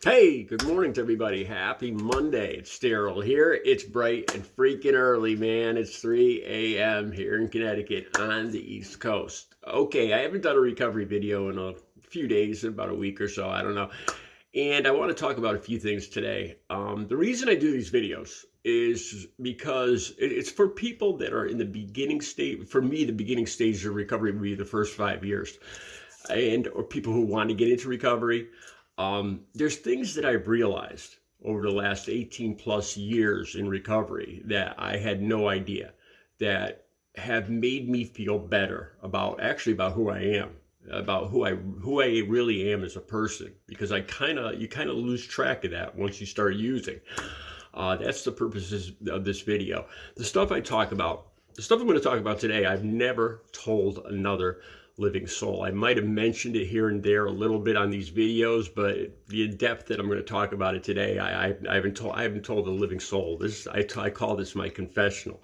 Hey, good morning to everybody. Happy Monday. It's Daryl here. It's bright and freaking early, man. It's 3 a.m. here in Connecticut on the East Coast. Okay, I haven't done a recovery video in a few days, about a week or so, I don't know. And I want to talk about a few things today. The reason I do these videos is because it's for people that are in the beginning stage. For me, the beginning stage of recovery would be the first 5 years, or people who want to get into recovery. There's things that I've realized over the last 18 plus years in recovery that I had no idea, that have made me feel better about who I am, about who I really am as a person, because you kind of lose track of that once you start using. That's the purposes of this video. The stuff I'm going to talk about today, I've never told another living soul. I might have mentioned it here and there a little bit on these videos, but the depth that I'm going to talk about it today, I haven't told a living soul. I call this my confessional,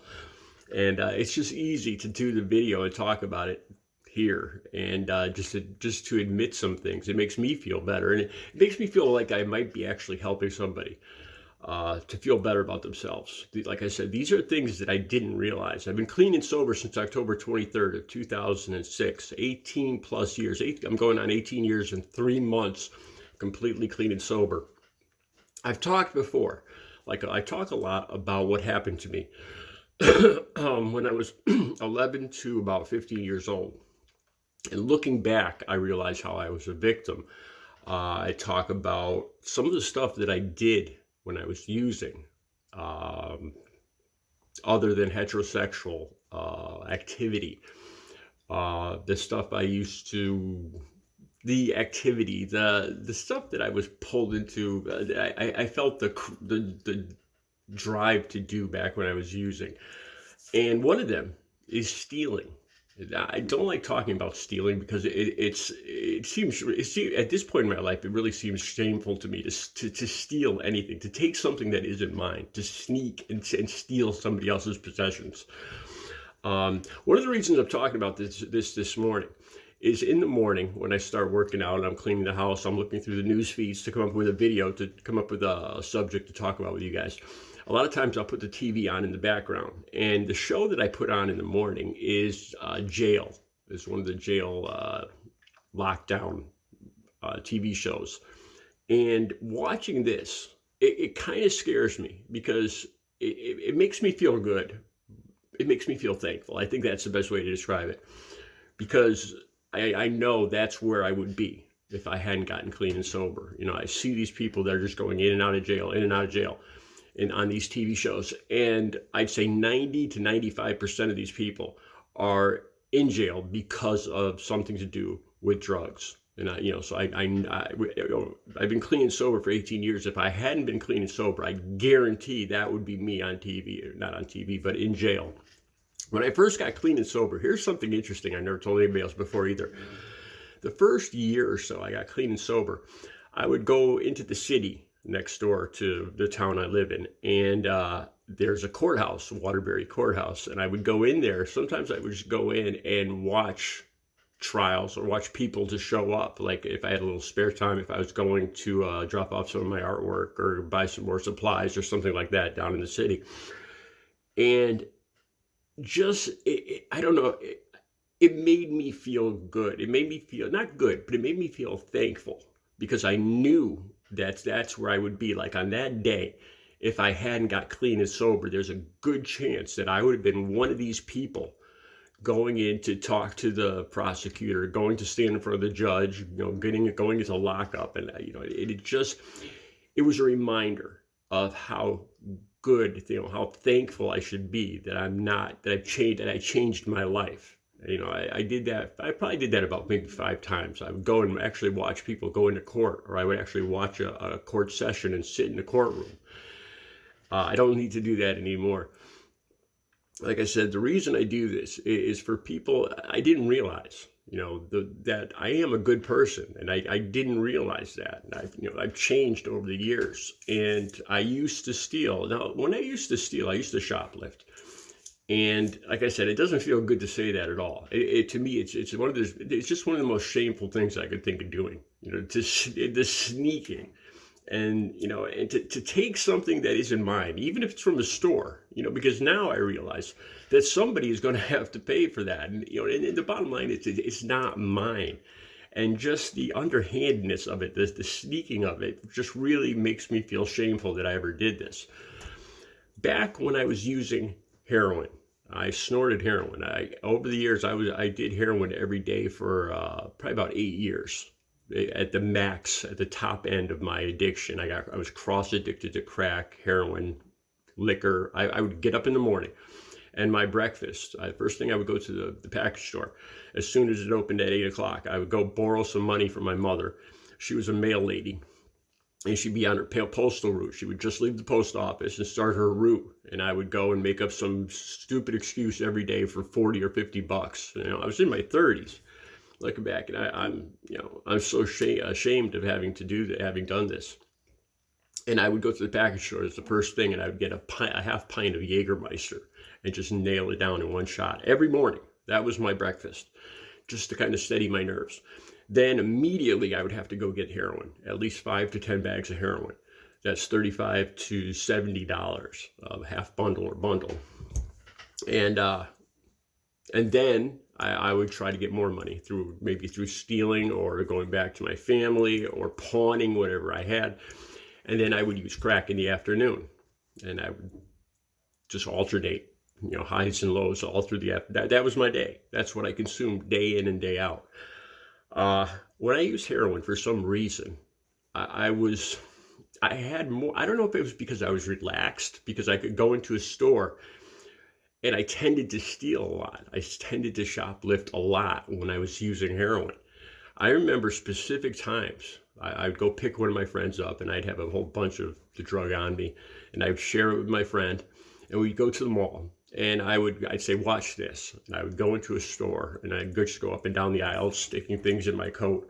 and it's just easy to do the video and talk about it here, and just to admit some things. It makes me feel better, and it makes me feel like I might be actually helping somebody to feel better about themselves. Like I said, these are things that I didn't realize. I've been clean and sober since October 23rd of 2006, 18 plus years. I'm going on 18 years and 3 months completely clean and sober. I've talked before, like I talk a lot about what happened to me when I was 11 to about 15 years old. And looking back, I realized how I was a victim. I talk about some of the stuff that I did when I was using, other than heterosexual activity. The stuff I used to, the activity, the stuff that I was pulled into, I felt the drive to do back when I was using. And one of them is stealing. I don't like talking about stealing because it seems at this point in my life, it really seems shameful to me to steal anything, to take something that isn't mine, to sneak and steal somebody else's possessions. One of the reasons I'm talking about this morning is in the morning when I start working out and I'm cleaning the house, I'm looking through the news feeds to come up with a video, to come up with a subject to talk about with you guys. A lot of times I'll put the TV on in the background, and the show that I put on in the morning is Jail. It's one of the jail lockdown TV shows. And watching this, it kind of scares me because it makes me feel good. It makes me feel thankful. I think that's the best way to describe it, because I know that's where I would be if I hadn't gotten clean and sober. You know, I see these people that are just going in and out of jail, in and out of jail, and on these TV shows. And I'd say 90 to 95% of these people are in jail because of something to do with drugs. And I've been clean and sober for 18 years. If I hadn't been clean and sober, I guarantee that would be me on TV, or not on TV, but in jail. When I first got clean and sober, here's something interesting I never told anybody else before either. The first year or so I got clean and sober, I would go into the city next door to the town I live in, and there's a courthouse, Waterbury Courthouse, and I would go in there. Sometimes I would just go in and watch trials or watch people to show up. Like if I had a little spare time, if I was going to drop off some of my artwork or buy some more supplies or something like that down in the city. And I don't know, it made me feel good. It made me feel, not good, but it made me feel thankful, because I knew that's where I would be. Like on that day, if I hadn't got clean and sober, there's a good chance that I would have been one of these people going in to talk to the prosecutor, going to stand in front of the judge, going into lockup. And, it was a reminder of how good, how thankful I should be that I changed my life. I did that. I probably did that about maybe 5 times. I would go and actually watch people go into court, or I would actually watch a court session and sit in the courtroom. I don't need to do that anymore. Like I said, the reason I do this is for people I didn't realize, that I am a good person, and I didn't realize that. And I've changed over the years, and I used to steal. Now, when I used to steal, I used to shoplift. And like I said, it doesn't feel good to say that at all. To me, it's just one of the most shameful things I could think of doing. The sneaking. And, and to take something that isn't mine, even if it's from a store, because now I realize that somebody is going to have to pay for that. And the bottom line is it's not mine. And just the underhandedness of it, the sneaking of it, just really makes me feel shameful that I ever did this. Back when I was using heroin, I snorted heroin. Over the years, I did heroin every day for probably about 8 years. At the max, at the top end of my addiction, I was cross addicted to crack, heroin, liquor. I would get up in the morning, and my breakfast, first thing I would go to the package store. As soon as it opened at 8 o'clock, I would go borrow some money from my mother. She was a mail lady, and she'd be on her postal route. She would just leave the post office and start her route, and I would go and make up some stupid excuse every day for 40 or 50 bucks. I was in my 30s. Looking back, and I'm so ashamed of having done this. And I would go to the package store as the first thing, and I would get a half pint of Jägermeister and just nail it down in one shot every morning. That was my breakfast, just to kind of steady my nerves. Then immediately I would have to go get heroin, at least 5 to 10 bags of heroin. That's $35 to $70, half bundle or bundle. And then I would try to get more money maybe through stealing or going back to my family or pawning whatever I had. And then I would use crack in the afternoon, and I would just alternate, highs and lows all through the afternoon. That was my day. That's what I consumed day in and day out. When I used heroin, for some reason, I had more. I don't know if it was because I was relaxed, because I could go into a store. And I tended to steal a lot. I tended to shoplift a lot when I was using heroin. I remember specific times. I'd go pick one of my friends up, and I'd have a whole bunch of the drug on me, and I would share it with my friend, and we'd go to the mall, and I'd say, watch this. And I would go into a store, and I'd just go up and down the aisles, sticking things in my coat,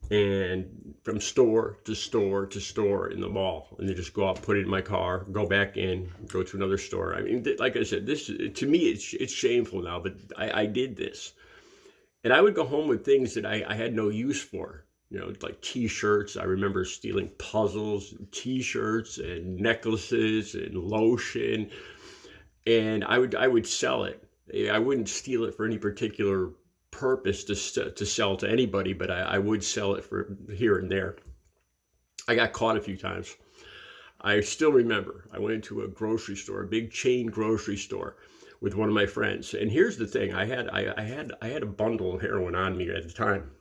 and from store to store to store in the mall, and then just go out, put it in my car, go back in, go to another store. I mean, like I said, this, to me, it's shameful now, but I did this. And I would go home with things that I had no use for, like t-shirts. I remember stealing puzzles, and t-shirts, and necklaces, and lotion, and I would sell it. I wouldn't steal it for any particular purpose to sell to anybody, but I would sell it for here and there. I got caught a few times. I still remember I went into a grocery store, a big chain grocery store, with one of my friends. And here's the thing: I had a bundle of heroin on me at the time,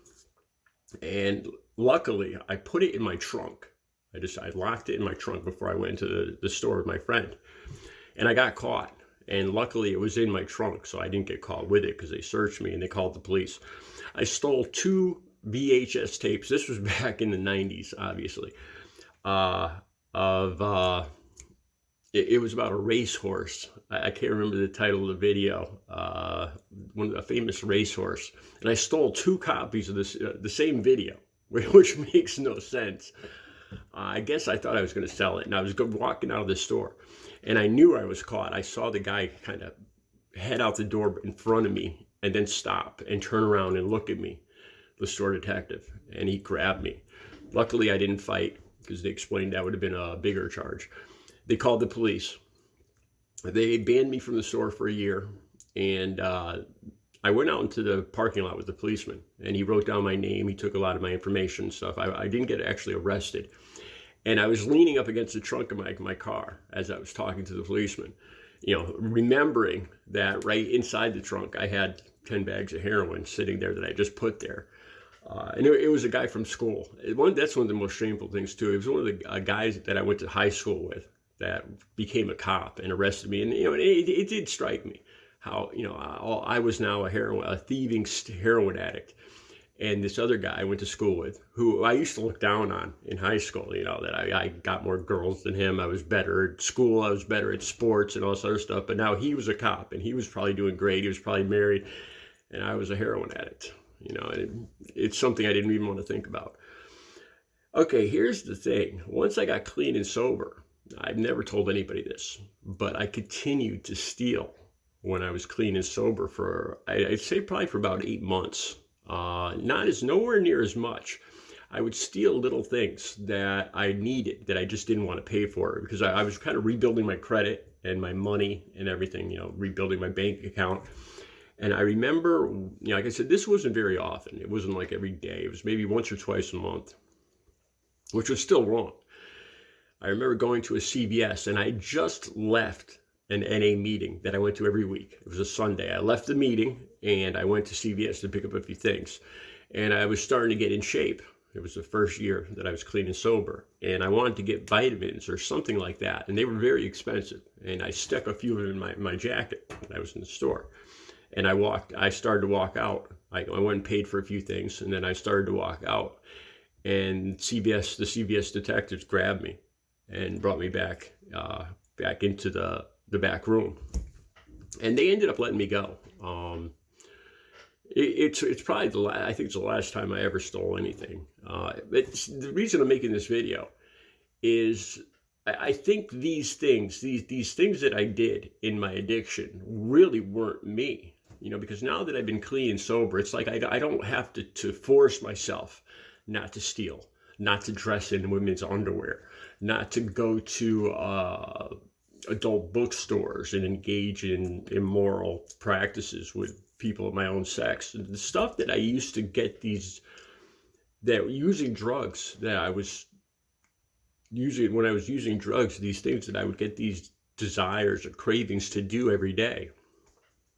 and luckily I put it in my trunk. I locked it in my trunk before I went into the store with my friend, and I got caught. And luckily it was in my trunk, so I didn't get caught with it, because they searched me and they called the police. I stole 2 VHS tapes. This was back in the 90s, obviously. It was about a racehorse. I can't remember the title of the video. A famous racehorse. And I stole 2 copies of the same video, which makes no sense. I guess I thought I was going to sell it, and I was walking out of the store, and I knew I was caught. I saw the guy kind of head out the door in front of me and then stop and turn around and look at me, the store detective, and he grabbed me. Luckily, I didn't fight, because they explained that would have been a bigger charge. They called the police. They banned me from the store for a year, and I went out into the parking lot with the policeman, and he wrote down my name. He took a lot of my information and stuff. I didn't get actually arrested. And I was leaning up against the trunk of my car as I was talking to the policeman, remembering that right inside the trunk, I had 10 bags of heroin sitting there that I just put there. And it was a guy from school. That's one of the most shameful things, too. It was one of the guys that I went to high school with that became a cop and arrested me. And, it did strike me how, I was now a thieving heroin addict. And this other guy I went to school with, who I used to look down on in high school, that I got more girls than him. I was better at school. I was better at sports and all this other stuff. But now he was a cop, and he was probably doing great. He was probably married, and I was a heroin addict. And it's something I didn't even want to think about. Okay, here's the thing. Once I got clean and sober, I've never told anybody this, but I continued to steal when I was clean and sober for, I'd say probably for about 8 months. Nowhere near as much. I would steal little things that I needed that I just didn't want to pay for, because I was kind of rebuilding my credit and my money and everything, rebuilding my bank account. And I remember, like I said, this wasn't very often. It wasn't like every day. It was maybe once or twice a month, which was still wrong. I remember going to a CVS, and I just left an NA meeting that I went to every week. It was a Sunday. I left the meeting and I went to CVS to pick up a few things. And I was starting to get in shape. It was the first year that I was clean and sober. And I wanted to get vitamins or something like that. And they were very expensive. And I stuck a few of them in my jacket when I was in the store. And I started to walk out. I went and paid for a few things, and then I started to walk out. And the CVS detectives grabbed me and brought me back into the back room. And they ended up letting me go. It's probably I think it's the last time I ever stole anything. The reason I'm making this video is I think these things that I did in my addiction really weren't me. Because now that I've been clean and sober, it's like I don't have to force myself not to steal, not to dress in women's underwear, not to go to adult bookstores and engage in immoral practices with people of my own sex. The stuff that I used to get using drugs, that I was using when I was using drugs, these things that I would get these desires or cravings to do every day.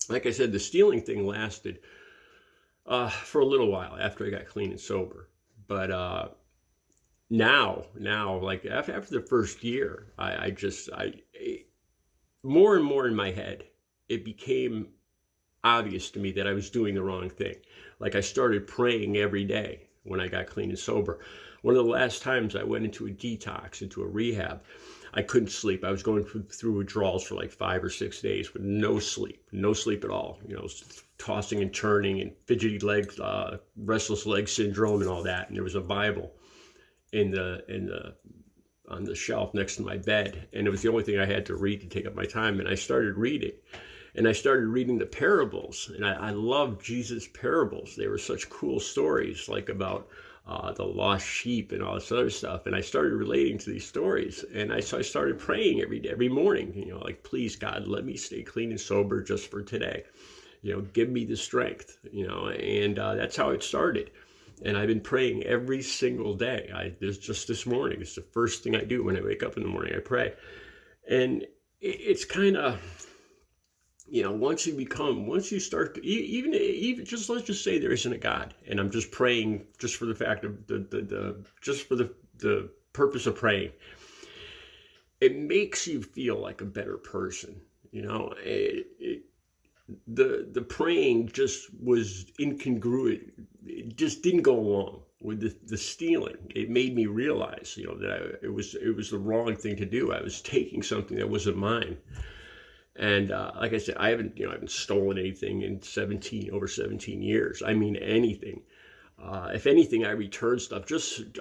Like I said, the stealing thing lasted for a little while after I got clean and sober. But now, like after the first year, I more and more in my head, it became obvious to me that I was doing the wrong thing. Like I started praying every day when I got clean and sober. One of the last times I went into a detox, into a rehab, I couldn't sleep. I was going through withdrawals for like 5 or 6 days with no sleep at all. Tossing and turning and fidgety legs, restless leg syndrome and all that. And there was a Bible on the shelf next to my bed. And it was the only thing I had to read to take up my time. And I started reading. And I started reading the parables. And I loved Jesus' parables. They were such cool stories, like about the lost sheep and all this other stuff. And I started relating to these stories. And so I started praying every morning, like, please, God, let me stay clean and sober just for today. Give me the strength, and that's how it started. And I've been praying every single day. Just this morning, it's the first thing I do when I wake up in the morning, I pray. And it's kind of, once you start to, even just, let's just say there isn't a God, and I'm just praying just for the fact of just for the purpose of praying, it makes you feel like a better person. The praying just was incongruent. It just didn't go along with the stealing. It made me realize, that it was the wrong thing to do. I was taking something that wasn't mine. And like I said, I haven't stolen anything in over 17 years. I mean, anything. If anything, I returned stuff.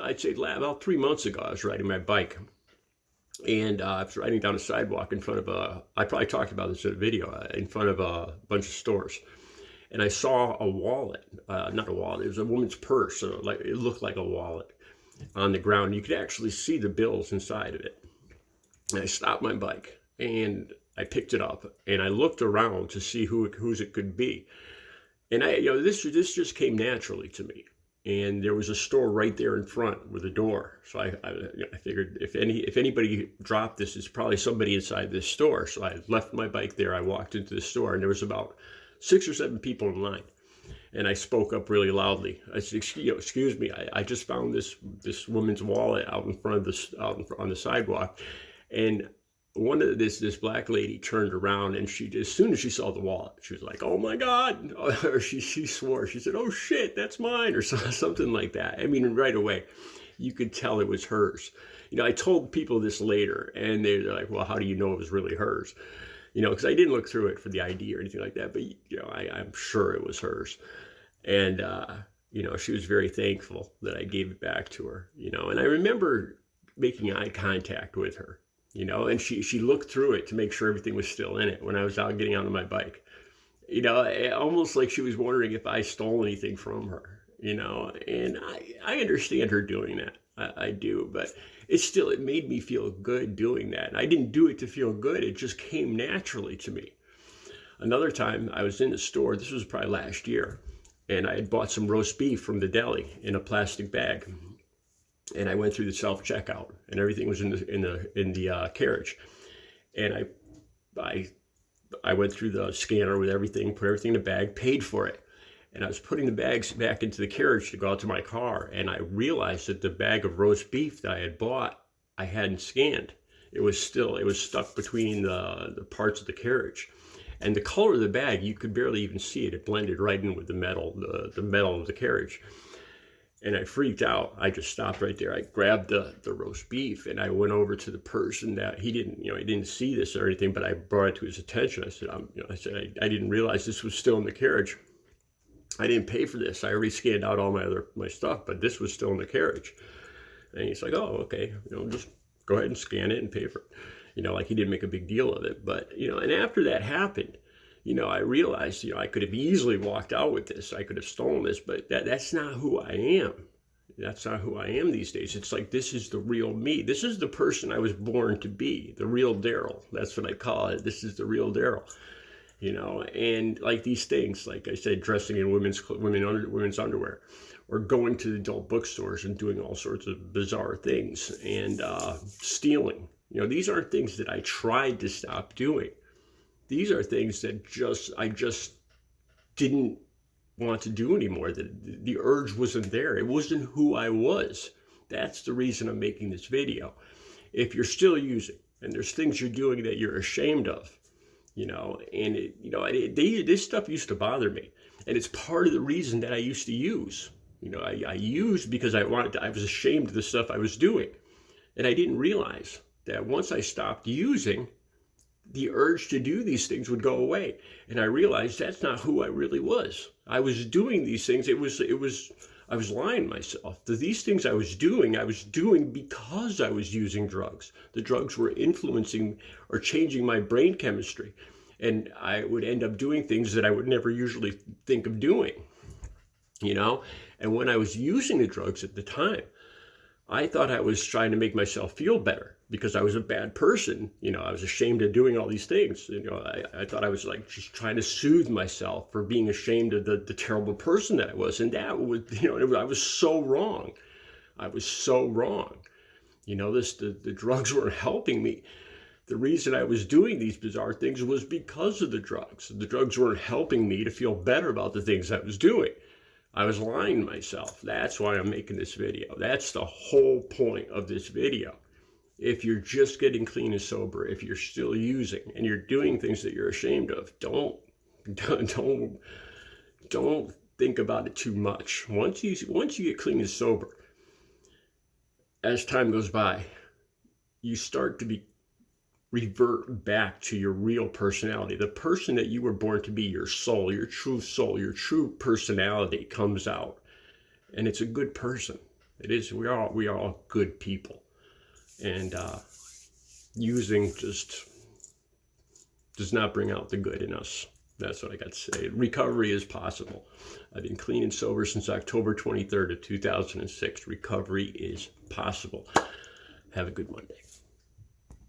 I'd say about 3 months ago, I was riding my bike. And I was riding down a sidewalk in front of I probably talked about this in a video, in front of a bunch of stores. And I saw a wallet, not a wallet, it was a woman's purse. So it looked like a wallet on the ground. You could actually see the bills inside of it. And I stopped my bike and I picked it up and I looked around to see whose it could be. And this just came naturally to me. And there was a store right there in front with a door. So I figured if anybody dropped this, it's probably somebody inside this store. So I left my bike there. I walked into the store, and there was about 6 or 7 people in line. And I spoke up really loudly. I said, "Excuse me, I just found this woman's wallet out in front of on the sidewalk." And this black lady turned around, and as soon as she saw the wallet, she was like, "Oh my God!" Or she swore. She said, "Oh shit, that's mine," or something like that. I mean, right away, you could tell it was hers. I told people this later, and they're like, "Well, how do you know it was really hers?" Because I didn't look through it for the ID or anything like that. But I'm sure it was hers, and she was very thankful that I gave it back to her. And I remember making eye contact with her. And she looked through it to make sure everything was still in it when I was getting out on my bike. Almost like she was wondering if I stole anything from her. you know, and I understand her doing that. I do, but it made me feel good doing that. And I didn't do it to feel good. It just came naturally to me. Another time I was in the store, this was probably last year, and I had bought some roast beef from the deli in a plastic bag. And I went through the self-checkout and everything was in the carriage. And I went through the scanner with everything, put everything in the bag, paid for it. And I was putting the bags back into the carriage to go out to my car. And I realized that the bag of roast beef that I had bought, I hadn't scanned. It was stuck between the parts of the carriage. And the color of the bag, you could barely even see it. It blended right in with the metal, the metal of the carriage. And I freaked out. I just stopped right there. I grabbed the roast beef and I went over to the person that he didn't see this or anything, but I brought it to his attention. I said, I didn't realize this was still in the carriage. I didn't pay for this. I already scanned out all my stuff, but this was still in the carriage. And he's like, oh, okay, just go ahead and scan it and pay for it. Like he didn't make a big deal of it. But, and after that happened, I realized, I could have easily walked out with this. I could have stolen this, but that's not who I am. That's not who I am these days. It's like, this is the real me. This is the person I was born to be, the real Daryl. That's what I call it. This is the real Daryl. And like these things, like I said, dressing in women's underwear, or going to the adult bookstores and doing all sorts of bizarre things, and stealing. These aren't things that I tried to stop doing. These are things that I just didn't want to do anymore. The urge wasn't there. It wasn't who I was. That's the reason I'm making this video. If you're still using, and there's things you're doing that you're ashamed of, and this stuff used to bother me, and it's part of the reason that I used to use. I used because I was ashamed of the stuff I was doing, and I didn't realize that once I stopped using, the urge to do these things would go away. And I realized that's not who I really was. I was doing these things. I was lying to myself. These things I was doing because I was using drugs. The drugs were influencing or changing my brain chemistry. And I would end up doing things that I would never usually think of doing, And when I was using the drugs at the time, I thought I was trying to make myself feel better because I was a bad person. I was ashamed of doing all these things. I thought I was like just trying to soothe myself for being ashamed of the terrible person that I was. And that was, I was so wrong. I was so wrong. The drugs weren't helping me. The reason I was doing these bizarre things was because of the drugs. The drugs weren't helping me to feel better about the things I was doing. I was lying to myself. That's why I'm making this video. That's the whole point of this video. If you're just getting clean and sober, if you're still using and you're doing things that you're ashamed of, don't think about it too much. Once you get clean and sober, as time goes by, you start to revert back to your real personality. The person that you were born to be, your soul, your true personality comes out. And it's a good person. It is. We are all good people. And using just does not bring out the good in us. That's what I got to say. Recovery is possible. I've been clean and sober since October 23rd of 2006. Recovery is possible. Have a good Monday.